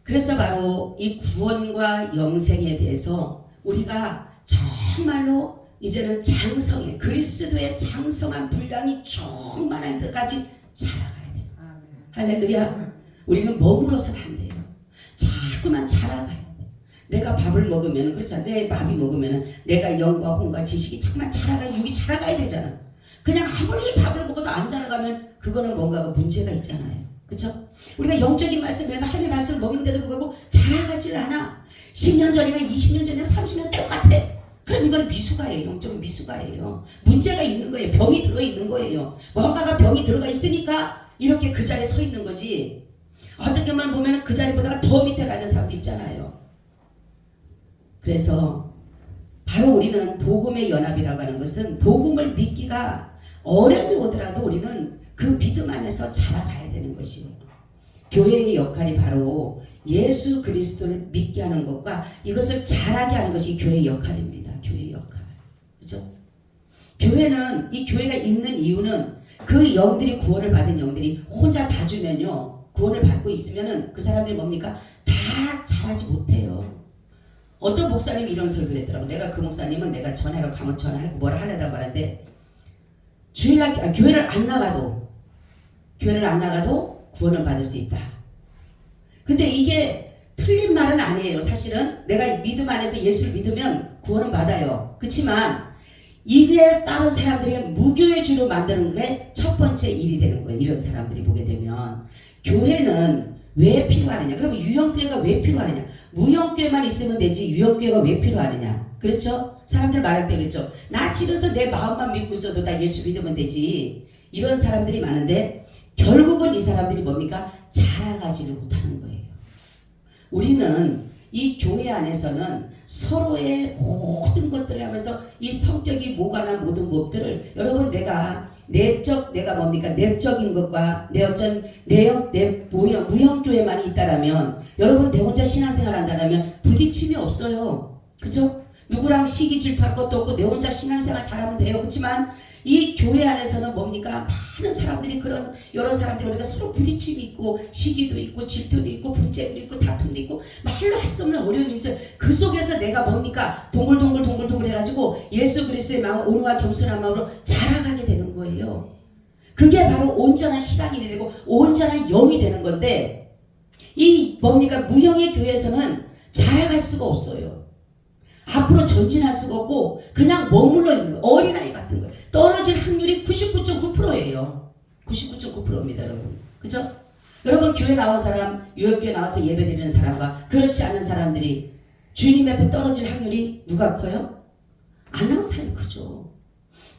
그래서 바로 이 구원과 영생에 대해서 우리가 정말로 이제는 장성해, 그리스도의 장성한 분량이 충만한 데까지 자라가야 돼요. 할렐루야. 우리는 머물러서는 안 돼요. 자꾸만 자라가야 돼요. 내가 밥을 먹으면 그렇잖아. 내 밥이 먹으면 내가 영과 혼과 지식이 자꾸만 자라가, 육이 자라가야 되잖아. 그냥 아무리 밥을 먹어도 안 자라가면 그거는 뭔가 문제가 있잖아요. 그렇죠? 우리가 영적인 말씀, 매일 하나님의 말씀을 먹는데도 불구하고 자라가질 않아. 10년 전이나 20년 전이나 30년 똑같아. 그럼 이건 미숙아예요. 영적인 미숙아예요. 문제가 있는 거예요. 병이 들어 있는 거예요. 뭔가가 병이 들어가 있으니까 이렇게 그 자리에 서 있는 거지. 어떻게만 보면 그 자리보다가 더 밑에 가는 사람도 있잖아요. 그래서 바로 우리는 복음의 연합이라고 하는 것은 복음을 믿기가 어려움이 오더라도 우리는 그 믿음 안에서 자라가야 되는 것이에요. 교회의 역할이 바로 예수 그리스도를 믿게 하는 것과 이것을 잘하게 하는 것이 교회의 역할입니다. 교회의 역할. 그렇죠? 교회는, 이 교회가 있는 이유는 그 영들이, 구원을 받은 영들이 혼자 다 주면요, 구원을 받고 있으면은 그 사람들이 뭡니까? 다 잘하지 못해요. 어떤 목사님이 이런 설교를 했더라고. 내가 그 목사님은 내가 전화가 가면 전화하고 뭐라 하려다고 하는데, 주일날 교회를 안 나가도 구원을 받을 수 있다. 근데 이게 틀린 말은 아니에요. 사실은 내가 믿음 안에서 예수를 믿으면 구원은 받아요. 그렇지만 이게 다른 사람들에게 무교의 주로 만드는 게 첫 번째 일이 되는 거예요. 이런 사람들이 보게 되면 교회는 왜 필요하느냐? 그럼 유형교회가 왜 필요하느냐? 무형교회만 있으면 되지 유형교회가 왜 필요하느냐? 그렇죠? 사람들 말할 때 그렇죠. 나 집에서 내 마음만 믿고 있어도 다 예수 믿으면 되지. 이런 사람들이 많은데 결국은 이 사람들이 뭡니까? 자라가지를 못하는 거예요. 우리는 이 교회 안에서는 서로의 모든 것들을 하면서 이 성격이 뭐가나 모든 것들을, 여러분 내가 뭡니까? 내적인 것과 내 어쩐 무형교회만 있다라면, 여러분 내 혼자 신앙생활 한다라면 부딪힘이 없어요. 그죠? 누구랑 시기 질투할 것도 없고 내 혼자 신앙생활 잘하면 돼요. 그렇지만 이 교회 안에서는 뭡니까? 많은 사람들이, 그런 여러 사람들이 우리가 서로 부딪힘이 있고 시기도 있고 질투도 있고 분쟁도 있고 다툼도 있고 말로 할 수 없는 어려움이 있어요. 그 속에서 내가 뭡니까? 동글동글 해가지고 예수 그리스도의 마음, 온유와 겸손한 마음으로 자라가게 되는 거예요. 그게 바로 온전한 신앙인이 되고 온전한 영이 되는 건데, 이 뭡니까? 무형의 교회에서는 자라갈 수가 없어요. 앞으로 전진할 수가 없고 그냥 머물러 있는 거예요. 어린아이 같은 거예요. 떨어질 확률이 99.9%예요. 99.9%입니다, 여러분. 그죠? 여러분 교회 나온 사람, 유역교회 나와서 예배드리는 사람과 그렇지 않은 사람들이 주님 앞에 떨어질 확률이 누가 커요? 안 나온 사람이 크죠.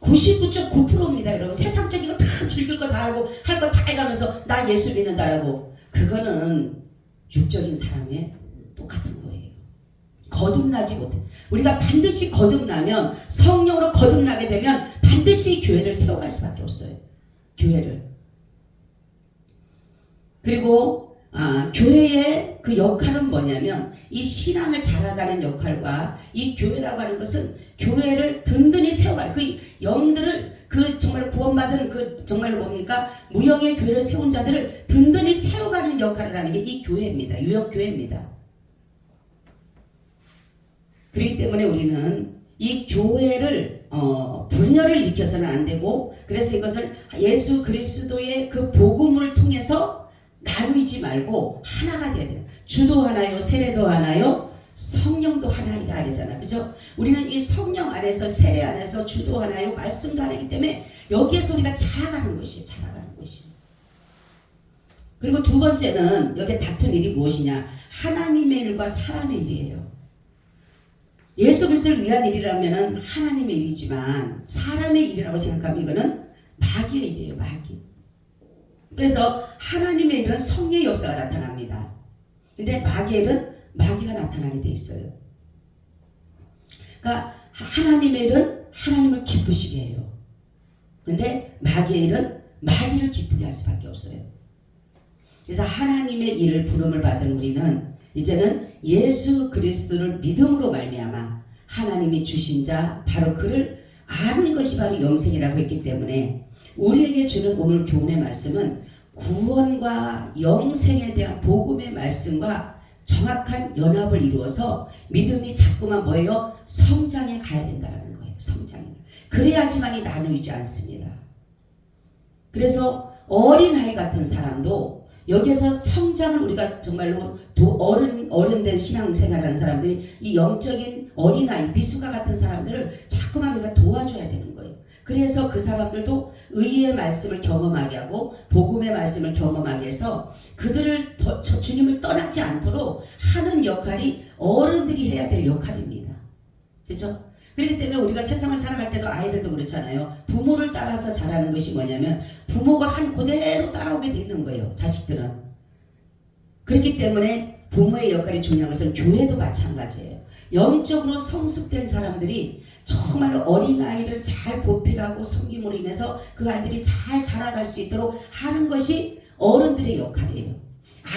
99.9%입니다, 여러분. 세상적인 거 다 즐길 거 다 하고 할 거 다 해가면서 나 예수 믿는다라고. 그거는 육적인 사람의 똑같은 거예요. 거듭나지 못해. 우리가 반드시 거듭나면, 성령으로 거듭나게 되면 반드시 교회를 세워갈 수밖에 없어요. 교회를. 그리고 교회의 그 역할은 뭐냐면, 이 신앙을 자라가는 역할과 이 교회라고 하는 것은 교회를 든든히 세워가는, 그 영들을, 그 정말 구원받은 그 정말 뭡니까? 무형의 교회를 세운 자들을 든든히 세워가는 역할을 하는 게 이 교회입니다. 유역교회입니다. 그렇기 때문에 우리는 이 교회를 분열을 일으켜서는 안 되고, 그래서 이것을 예수 그리스도의 그 복음을 통해서 나누지 말고 하나가 되어야 돼요. 주도 하나요, 세례도 하나요, 성령도 하나이다 그러잖아. 그죠? 우리는 이 성령 안에서 세례 안에서 주도하나요? 말씀도 하나이기 때문에 여기에서 우리가 자라가는 것이에요. 자라가는 것이. 그리고 두 번째는 여기에 다툰 일이 무엇이냐? 하나님의 일과 사람의 일이에요. 예수 그리스도를 위한 일이라면 하나님의 일이지만 사람의 일이라고 생각하면 이거는 마귀의 일이에요. 마귀. 그래서 하나님의 일은 성령의 역사가 나타납니다. 근데 마귀의 일은 마귀가 나타나게 돼 있어요. 그러니까 하나님의 일은 하나님을 기쁘시게 해요. 근데 마귀의 일은 마귀를 기쁘게 할 수밖에 없어요. 그래서 하나님의 일을 부름을 받은 우리는 이제는 예수 그리스도를 믿음으로 말미암아 하나님이 주신 자 바로 그를 아는 것이 바로 영생이라고 했기 때문에 우리에게 주는 오늘 교훈의 말씀은 구원과 영생에 대한 복음의 말씀과 정확한 연합을 이루어서 믿음이 자꾸만 뭐예요? 성장해 가야 된다는 거예요. 성장해. 그래야지만이 나누이지 않습니다. 그래서 어린아이 같은 사람도 여기에서 성장을 우리가 정말로 어른된 신앙생활하는 사람들이 이 영적인 어린아이 미숙아 같은 사람들을 자꾸만 우리가 도와줘야 되는 거예요. 그래서 그 사람들도 의의 말씀을 경험하게 하고 복음의 말씀을 경험하게 해서 그들을 주님을 떠나지 않도록 하는 역할이 어른들이 해야 될 역할입니다. 그렇죠? 그렇기 때문에 우리가 세상을 살아갈 때도 아이들도 그렇잖아요. 부모를 따라서 자라는 것이 뭐냐면 부모가 한 그대로 따라오게 되는 거예요. 자식들은. 그렇기 때문에 부모의 역할이 중요한 것은 교회도 마찬가지예요. 영적으로 성숙된 사람들이 정말로 어린아이를 잘 보필하고 섬김으로 인해서 그 아이들이 잘 자라갈 수 있도록 하는 것이 어른들의 역할이에요.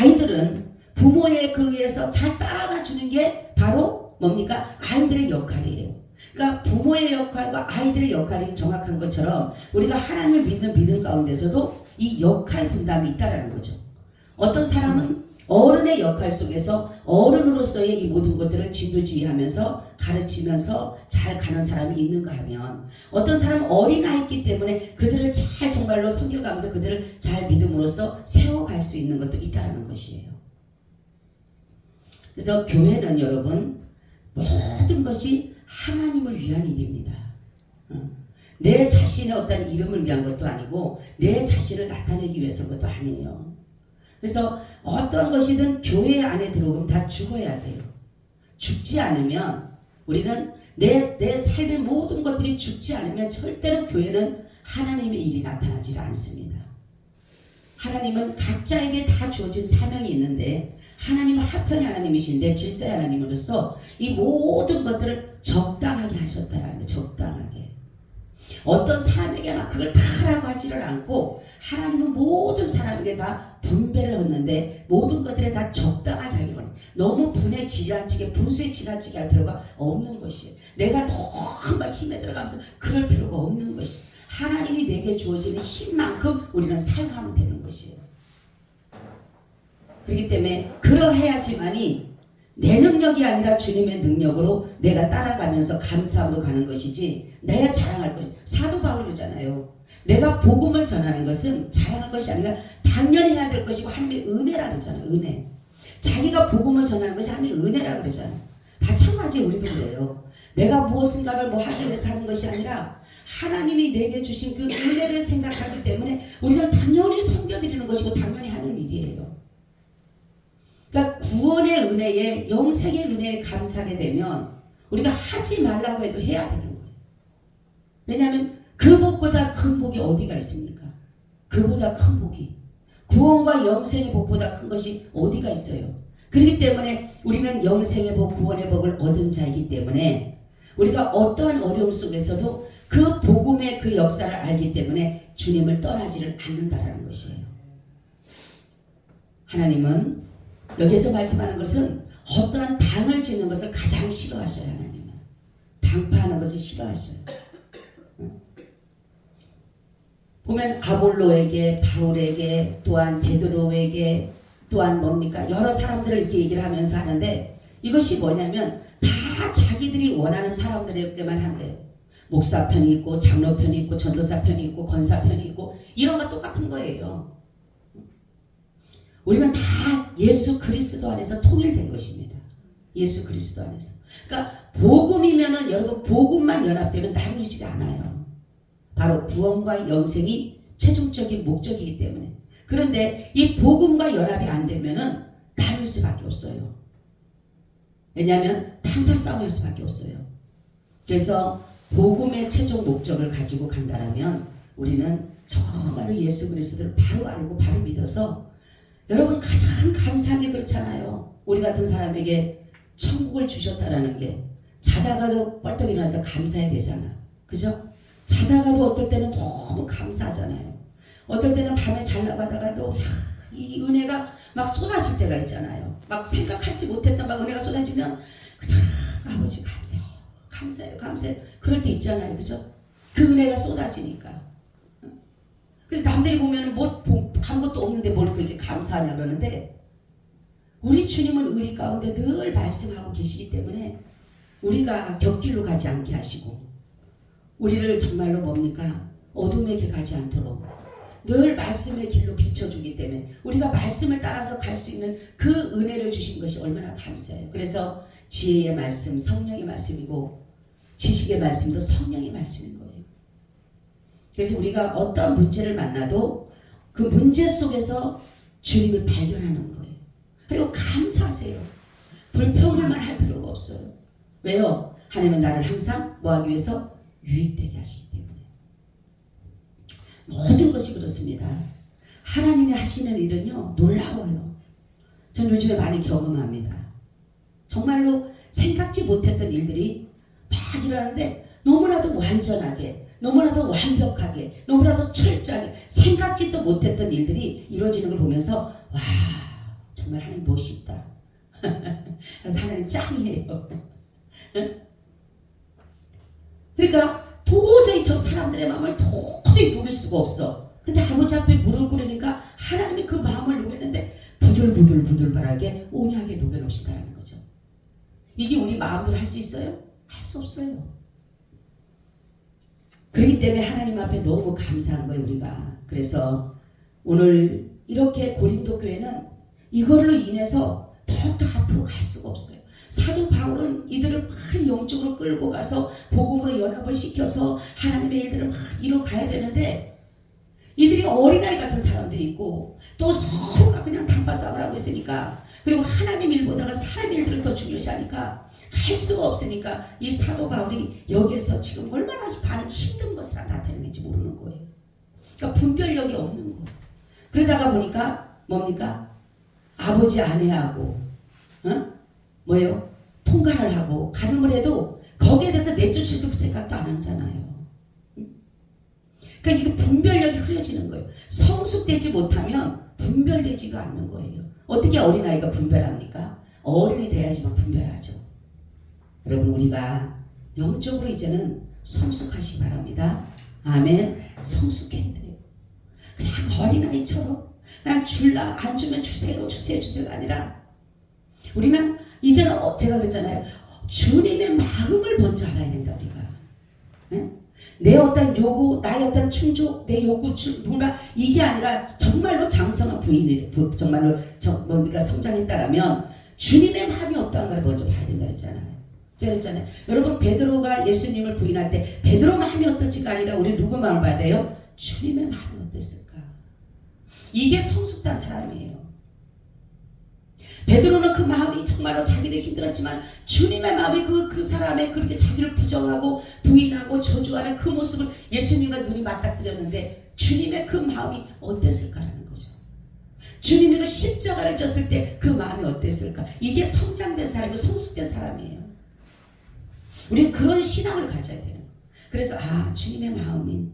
아이들은 부모에 의해서 잘 따라가 주는 게 바로 뭡니까? 아이들의 역할이에요. 그러니까 부모의 역할과 아이들의 역할이 정확한 것처럼 우리가 하나님을 믿는 믿음 가운데서도 이 역할 분담이 있다라는 거죠. 어떤 사람은 어른의 역할 속에서 어른으로서의 이 모든 것들을 진두지휘하면서 가르치면서 잘 가는 사람이 있는가 하면 어떤 사람은 어린아이기 때문에 그들을 잘 정말로 섬겨가면서 그들을 잘 믿음으로써 세워갈 수 있는 것도 있다는 것이에요. 그래서 교회는 여러분 모든 것이 하나님을 위한 일입니다. 내 자신의 어떤 이름을 위한 것도 아니고 내 자신을 나타내기 위해서 것도 아니에요. 그래서 어떠한 것이든 교회 안에 들어오면 다 죽어야 돼요. 죽지 않으면 우리는 내 삶의 모든 것들이 죽지 않으면 절대로 교회는 하나님의 일이 나타나지 않습니다. 하나님은 각자에게 다 주어진 사명이 있는데 하나님은 화평의 하나님이신데 질서의 하나님으로서 이 모든 것들을 적당하게 하셨다라는 거예요. 적당하게. 어떤 사람에게 막 그걸 다 하라고 하지를 않고 하나님은 모든 사람에게 다 분배를 했는데 모든 것들에 다 적당하게 하기로 해요. 너무 분에 지나치게 분수에 지나치게 할 필요가 없는 것이에요. 내가 너무 막 힘에 들어가면서 그럴 필요가 없는 것이에요. 하나님이 내게 주어지는 힘만큼 우리는 사용하면 되는 것이에요. 그렇기 때문에 그러해야지만이 내 능력이 아니라 주님의 능력으로 내가 따라가면서 감사함으로 가는 것이지 내가 자랑할 것이 사도 바울이 그러잖아요. 내가 복음을 전하는 것은 자랑할 것이 아니라 당연히 해야 될 것이고 하나님의 은혜라 그러잖아요. 은혜. 자기가 복음을 전하는 것이 하나님의 은혜라 그러잖아요. 마찬가지 우리도 그래요. 내가 무엇인가를 하기 위해서 하는 것이 아니라 하나님이 내게 주신 그 은혜를 생각하기 때문에 우리는 당연히 섬겨드리는 것이고 당연히 하는 일이에요. 그러니까 구원의 은혜에 영생의 은혜에 감사하게 되면 우리가 하지 말라고 해도 해야 되는 거예요. 왜냐하면 그 복보다 큰 복이 어디가 있습니까? 그보다 큰 복이 구원과 영생의 복보다 큰 것이 어디가 있어요. 그렇기 때문에 우리는 영생의 복, 구원의 복을 얻은 자이기 때문에 우리가 어떠한 어려움 속에서도 그 복음의 그 역사를 알기 때문에 주님을 떠나지를 않는다라는 것이에요. 하나님은 여기서 말씀하는 것은 어떠한 당을 짓는 것을 가장 싫어하셔요. 하나님은 당파하는 것을 싫어하셔요. 보면 아볼로에게, 바울에게, 또한 베드로에게, 또한 뭡니까? 여러 사람들을 이렇게 얘기를 하면서 하는데 이것이 뭐냐면 다 자기들이 원하는 사람들에게만 한 거예요. 목사 편이 있고 장로 편이 있고 전도사 편이 있고 권사 편이 있고 이런 거 똑같은 거예요. 우리는 다 예수 그리스도 안에서 통일된 것입니다. 예수 그리스도 안에서. 그러니까 복음이면은 여러분 복음만 연합되면 나누지 않아요. 바로 구원과 영생이 최종적인 목적이기 때문에. 그런데 이 복음과 연합이 안 되면은 나눌 수밖에 없어요. 왜냐하면 단파 싸움할 수밖에 없어요. 그래서 복음의 최종 목적을 가지고 간다라면 우리는 정말로 예수 그리스도를 바로 알고 바로 믿어서 여러분 가장 감사한 게 그렇잖아요. 우리 같은 사람에게 천국을 주셨다라는 게 자다가도 벌떡 일어나서 감사해야 되잖아. 그죠? 자다가도 어떨 때는 너무 감사하잖아요. 어떨 때는 밤에 자려가다가도 이 은혜가 막 쏟아질 때가 있잖아요. 막 생각할지 못했던 막 은혜가 쏟아지면 그냥 아버지 감사해요. 감사해요. 감사해요. 그럴 때 있잖아요. 그죠? 그 은혜가 쏟아지니까. 근데 남들이 보면은 뭐 아무것도 없는데 뭘 그렇게 감사하냐 그러는데 우리 주님은 우리 가운데 늘 말씀하고 계시기 때문에 우리가 곁길로 가지 않게 하시고 우리를 정말로 뭡니까? 어둠의 길 가지 않도록 늘 말씀의 길로 비춰주기 때문에 우리가 말씀을 따라서 갈 수 있는 그 은혜를 주신 것이 얼마나 감사해요. 그래서 지혜의 말씀 성령의 말씀이고 지식의 말씀도 성령의 말씀인 거예요. 그래서 우리가 어떤 문제를 만나도 그 문제 속에서 주님을 발견하는 거예요. 그리고 감사하세요. 불평불만 할 필요가 없어요. 왜요? 하나님은 나를 항상 뭐하기 위해서? 유익되게 하시기 때문에. 모든 것이 그렇습니다. 하나님이 하시는 일은요 놀라워요. 전 요즘에 많이 경험합니다. 정말로 생각지 못했던 일들이 막 일어나는데 너무나도 완전하게 너무나도 완벽하게 너무나도 철저하게 생각지도 못했던 일들이 이루어지는 걸 보면서 와 정말 하나님 멋있다. 그래서 하나님 짱이에요. 그러니까 도저히 저 사람들의 마음을 도저히 녹일 수가 없어. 근데 아버지 앞에 무릎 꿇으니까 하나님이 그 마음을 녹였는데 부들부들부들바라게 온유하게 녹여놓으신다는 거죠. 이게 우리 마음대로 할 수 있어요? 할 수 없어요. 그렇기 때문에 하나님 앞에 너무 감사한 거예요 우리가. 그래서 오늘 이렇게 고린도 교회는 이걸로 인해서 더욱더 앞으로 갈 수가 없어요. 사도 바울은 이들을 많이 영적으로 끌고 가서 복음으로 연합을 시켜서 하나님의 일들을 막 이뤄가야 되는데 이들이 어린아이 같은 사람들이 있고 또 서로가 그냥 단파 싸움을 하고 있으니까 그리고 하나님 일보다가 사람 일들을 더 중요시하니까 할 수가 없으니까 이 사도 바울이 여기에서 지금 얼마나 많은 힘든 것을 나타내는지 모르는 거예요. 그러니까 분별력이 없는 거예요. 그러다가 보니까 뭡니까? 아버지 아내하고 뭐예요? 통관을 하고 가늠을 해도 거기에 대해서 내쫓을 생각도 안 하잖아요. 그러니까 이게 분별력이 흐려지는 거예요. 성숙되지 못하면 분별되지가 않는 거예요. 어떻게 어린아이가 분별합니까? 어른이 돼야지만 분별하죠. 여러분 우리가 영적으로 이제는 성숙하시기 바랍니다. 아멘. 성숙해야 돼요. 그냥 어린아이처럼 그냥 줄라 안 주면 주세요가 아니라 우리는 이제는 제가 그랬잖아요. 주님의 마음을 먼저 알아야 된다 우리가. 네? 내 어떤 요구, 나의 어떤 충족, 내 욕구, 뭔가 이게 아니라 정말로 장성한 부인이 정말로 뭔가 성장했다라면 주님의 마음이 어떠한가를 먼저 봐야 된다 그랬잖아요. 제가 그랬잖아요. 여러분 베드로가 예수님을 부인할 때 베드로 마음이 어떨지가 아니라 우리 누구 마음을 봐야 돼요? 주님의 마음이 어땠을까? 이게 성숙한 사람이에요. 베드로는 그 마음이 정말로 자기도 힘들었지만 주님의 마음이 그 사람의 그렇게 자기를 부정하고 부인하고 저주하는 그 모습을 예수님과 눈이 맞닥뜨렸는데 주님의 그 마음이 어땠을까라는 거죠. 주님이 그 십자가를 졌을 때 그 마음이 어땠을까? 이게 성장된 사람이고 성숙된 사람이에요. 우리는 그런 신앙을 가져야 돼요. 그래서 주님의 마음이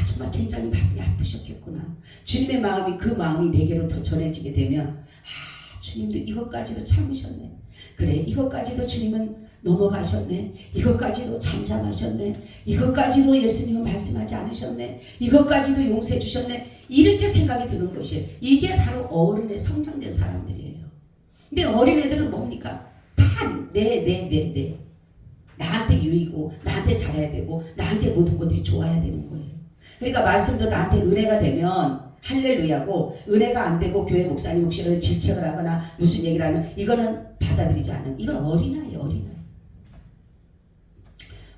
정말 굉장히 마음이 아프셨겠구나. 주님의 마음이 그 마음이 내게로 더 전해지게 되면 주님도 이것까지도 참으셨네. 그래 이것까지도 주님은 넘어가셨네. 이것까지도 잠잠하셨네. 이것까지도 예수님은 말씀하지 않으셨네. 이것까지도 용서해 주셨네. 이렇게 생각이 드는 것이에요. 이게 바로 어른의 성장된 사람들이에요. 근데 어린애들은 뭡니까? 다 내 나한테 유익고 나한테 잘해야 되고 나한테 모든 것들이 좋아야 되는 거예요. 그러니까 말씀도 나한테 은혜가 되면 할렐루야고, 은혜가 안 되고 교회 목사님 혹시라도 질책을 하거나 무슨 얘기를 하면 이거는 받아들이지 않는, 이건 어린아이예요. 어린아이.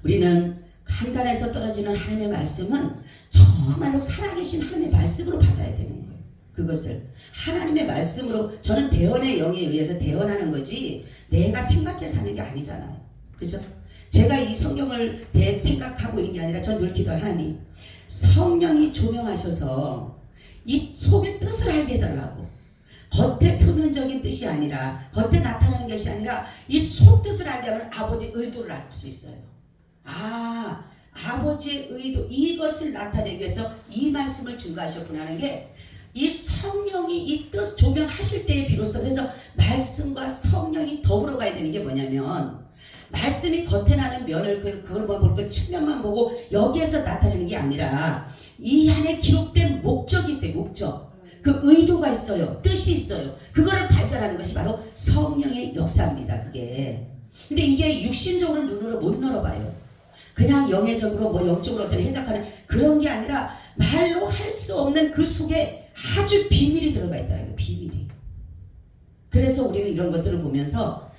우리는 간단해서 떨어지는 하나님의 말씀은 정말로 살아계신 하나님의 말씀으로 받아야 되는 거예요. 그것을 하나님의 말씀으로, 저는 대언의 영에 의해서 대언하는 거지 내가 생각해서 하는 게 아니잖아요. 그죠? 제가 이 성경을 생각하고 있는 게 아니라 전 늘 기도하는, 하나님 성령이 조명하셔서 이 속의 뜻을 알게 해달라고. 겉에 표면적인 뜻이 아니라, 겉에 나타나는 것이 아니라 이 속뜻을 알게 하면 아버지 의도를 알 수 있어요. 아, 아버지의 의도, 이것을 나타내기 위해서 이 말씀을 증거하셨구나 하는 게, 이 성령이 이 뜻 조명하실 때에 비로소, 그래서 말씀과 성령이 더불어 가야 되는 게 뭐냐면, 말씀이 겉에 나는 면을 그걸 볼 그 측면만 보고 여기에서 나타내는 게 아니라 이 안에 기록된 목적이 있어요. 목적. 그 의도가 있어요. 뜻이 있어요. 그거를 발견하는 것이 바로 성령의 역사입니다. 그게. 근데 이게 육신적으로 눈으로 못 열어봐요. 그냥 영예적으로 뭐 영적으로 어떤 해석하는 그런 게 아니라 말로 할 수 없는 그 속에 아주 비밀이 들어가 있다는 거예요. 비밀이. 그래서 우리는 이런 것들을 보면서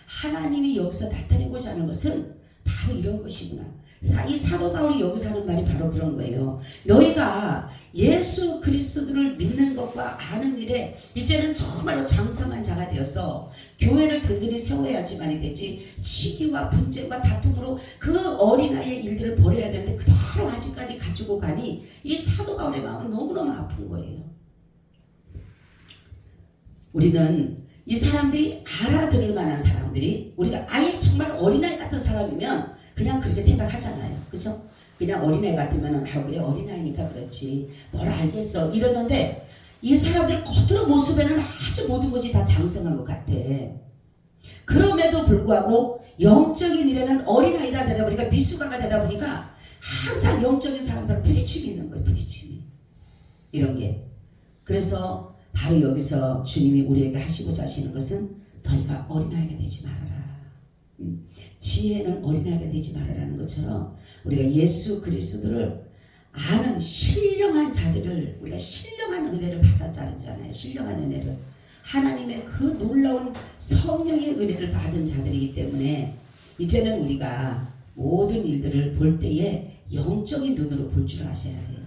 하나님이 여기서 나타내고자 하는 것은 바로 이런 것이구나. 이 사도 바울이 여기서 하는 말이 바로 그런 거예요. 너희가 예수 그리스도를 믿는 것과 아는 일에 이제는 정말로 장성한 자가 되어서 교회를 든든히 세워야지만이 되지, 시기와 분쟁과 다툼으로 그 어린아이의 일들을 버려야 되는데 그대로 아직까지 가지고 가니 이 사도 바울의 마음은 너무너무 아픈 거예요. 우리는 이 사람들이 알아들을 만한 사람들이, 우리가 아예 정말 어린아이 같은 사람이면 그냥 그렇게 생각하잖아요. 그죠? 그냥 어린아이 같으면 그래 어린아이니까 그렇지 뭘 알겠어 이러는데, 이 사람들 겉으로 모습에는 아주 모든 것이 다 장성한 것 같아. 그럼에도 불구하고 영적인 일에는 어린아이가 되다 보니까, 미숙아가 되다 보니까 항상 영적인 사람들 부딪힘이 있는 거예요. 부딪힘이. 이런 게. 그래서 바로 여기서 주님이 우리에게 하시고자 하시는 것은 너희가 어린아이가 되지 말아라. 지혜는 어린아이가 되지 말아라는 것처럼, 우리가 예수 그리스도를 아는 신령한 자들을, 우리가 신령한 은혜를 받았잖아요. 신령한 은혜를, 하나님의 그 놀라운 성령의 은혜를 받은 자들이기 때문에 이제는 우리가 모든 일들을 볼 때에 영적인 눈으로 볼 줄 아셔야 돼요.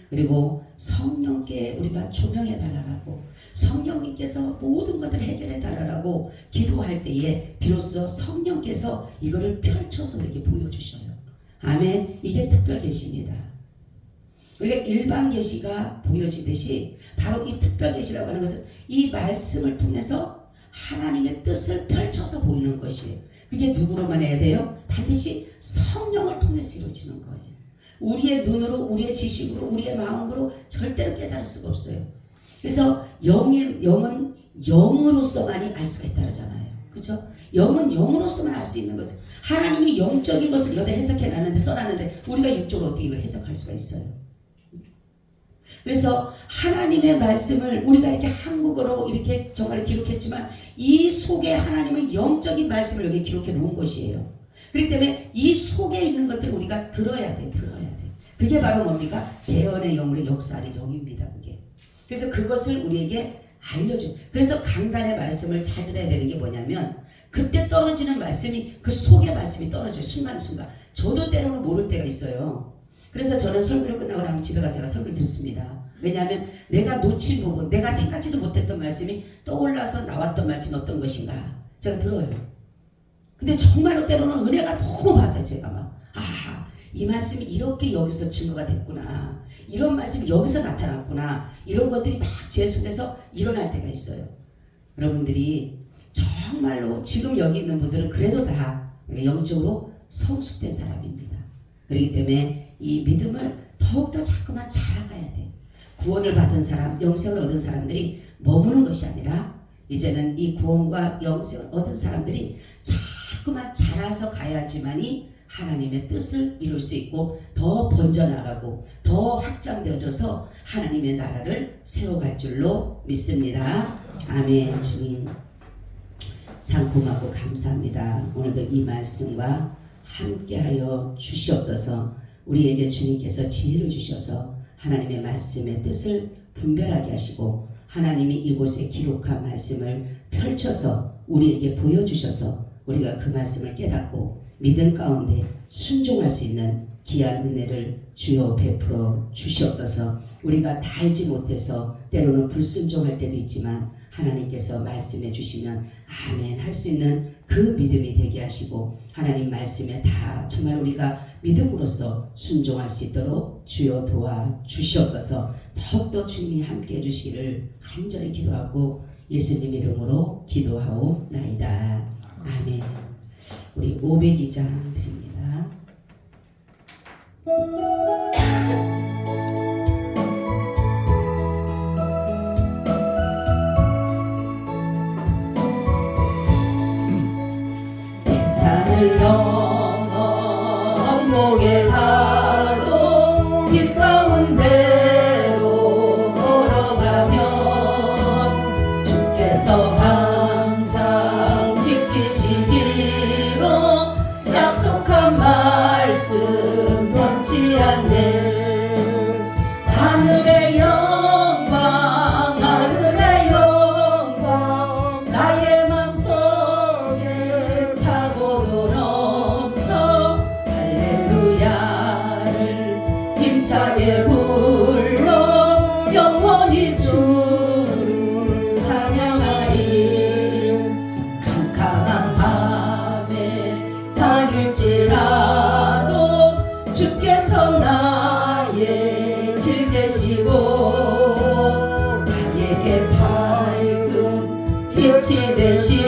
그리고 성령께 우리가 조명해 달라고, 성령님께서 모든 것들을 해결해 달라고 기도할 때에 비로소 성령께서 이거를 펼쳐서 이렇게 보여주셔요. 아멘. 이게 특별 계시입니다. 우리가 일반 계시가 보여지듯이 바로 이 특별 계시라고 하는 것은 이 말씀을 통해서 하나님의 뜻을 펼쳐서 보이는 것이에요. 그게 누구로만 해야 돼요? 반드시 성령을 통해서 이루어지는 거예요. 우리의 눈으로, 우리의 지식으로, 우리의 마음으로 절대로 깨달을 수가 없어요. 그래서 영은 영으로서만이 알 수가 있다잖아요. 그렇죠? 영은 영으로서만 알 수 있는 것은, 하나님이 영적인 것을 여기다 해석해 놨는데, 써놨는데 우리가 육적으로 어떻게 이걸 해석할 수가 있어요? 그래서 하나님의 말씀을 우리가 이렇게 한국어로 이렇게 정말 기록했지만, 이 속에 하나님은 영적인 말씀을 여기 기록해 놓은 것이에요. 그렇기 때문에 이 속에 있는 것들을 우리가 들어야 돼. 그게 바로 뭡니까? 대언의 영으로 역사하는 영입니다. 그게. 그래서 그것을 우리에게 알려줘요. 그래서 강단의 말씀을 잘 들어야 되는 게 뭐냐면, 그때 떨어지는 말씀이, 그 속의 말씀이 떨어져요. 순간순간. 저도 때로는 모를 때가 있어요. 그래서 저는 설교를 끝나고 나면 집에 가서 제가 설교를 듣습니다. 왜냐하면 내가 놓친 부분, 내가 생각지도 못했던 말씀이 떠올라서 나왔던 말씀이 어떤 것인가 제가 들어요. 근데 정말로 때로는 은혜가 너무 받아요. 제가 막 이 말씀이 이렇게 여기서 증거가 됐구나, 이런 말씀이 여기서 나타났구나, 이런 것들이 막 제 속에서 일어날 때가 있어요. 여러분들이 정말로 지금 여기 있는 분들은 그래도 다 영적으로 성숙된 사람입니다. 그렇기 때문에 이 믿음을 더욱더 자꾸만 자라가야 돼. 구원을 받은 사람, 영생을 얻은 사람들이 머무는 것이 아니라, 이제는 이 구원과 영생을 얻은 사람들이 자꾸만 자라서 가야지만이 하나님의 뜻을 이룰 수 있고, 더 번져나가고 더 확장되어져서 하나님의 나라를 세워갈 줄로 믿습니다. 아멘. 주님 참 고맙고 감사합니다. 오늘도 이 말씀과 함께하여 주시옵소서. 우리에게 주님께서 지혜를 주셔서 하나님의 말씀의 뜻을 분별하게 하시고 하나님이 이곳에 기록한 말씀을 펼쳐서 우리에게 보여주셔서 우리가 그 말씀을 깨닫고 믿음 가운데 순종할 수 있는 귀한 은혜를 주여 베풀어 주시옵소서. 우리가 다 알지 못해서 때로는 불순종할 때도 있지만 하나님께서 말씀해 주시면 아멘 할 수 있는 그 믿음이 되게 하시고 하나님 말씀에 다 정말 우리가 믿음으로써 순종할 수 있도록 주여 도와 주시옵소서. 더욱더 주님이 함께 해주시기를 간절히 기도하고 예수님 이름으로 기도하옵나이다. 아멘. 우리 502장 드립니다. 산을 넘어 목에 가도 길 가운데로 걸어가면 주께서 항상 지키시기로 약속한 말씀 변치 않네. 하늘의 영광 하늘의 영광 나의 맘속에 차고도 넘쳐 할렐루야를 힘차게 불러 영원히 주를 찬양하리. 캄캄한 밤에 다닐지라도 주께서 나의 길 되시고 나에게 밝은 빛이 되시